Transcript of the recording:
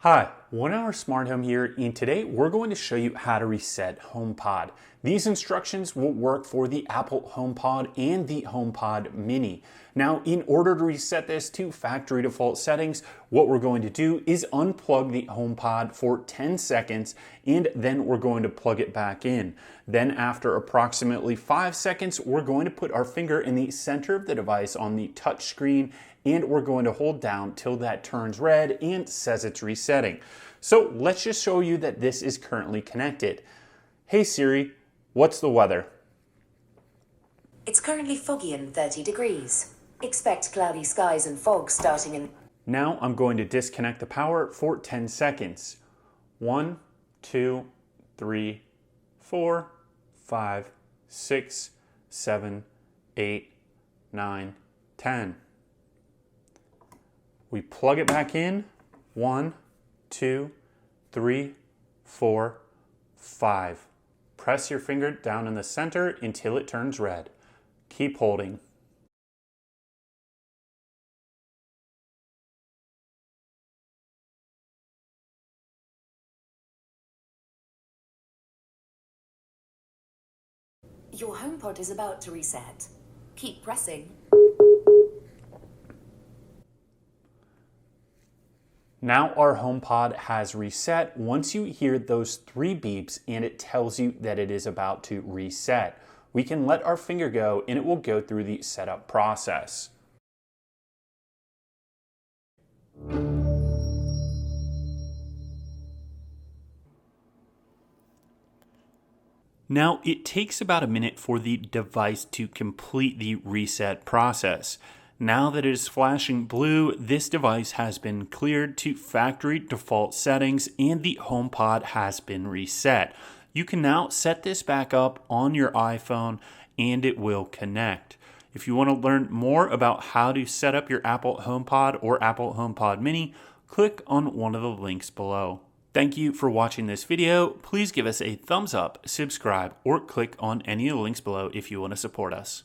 Hi, 1 Hour Smart Home here, and today we're going to show you how to reset HomePod. These instructions will work for the Apple HomePod and the HomePod Mini. Now, in order to reset this to factory default settings, what we're going to do is unplug the HomePod for 10 seconds, and then we're going to plug it back in. Then after approximately 5 seconds, we're going to put our finger in the center of the device on the touch screen, and we're going to hold down till that turns red and says it's resetting. So let's just show you that this is currently connected. Hey Siri, what's the weather? It's currently foggy and 30 degrees. Expect cloudy skies and fog starting in... Now I'm going to disconnect the power for 10 seconds. 1, 2, 3, 4, 5, 6, 7, 8, 9, 10. We plug it back in. 1, 2, 3, 4, 5. Press your finger down in the center until it turns red. Keep holding. Your HomePod is about to reset. Keep pressing. Now our HomePod has reset. Once you hear those 3 beeps and it tells you that it is about to reset, we can let our finger go and it will go through the setup process. Now it takes about a minute for the device to complete the reset process. Now that it is flashing blue, this device has been cleared to factory default settings and the HomePod has been reset. You can now set this back up on your iPhone and it will connect. If you want to learn more about how to set up your Apple HomePod or Apple HomePod Mini, click on one of the links below. Thank you for watching this video. Please give us a thumbs up, subscribe, or click on any of the links below if you want to support us.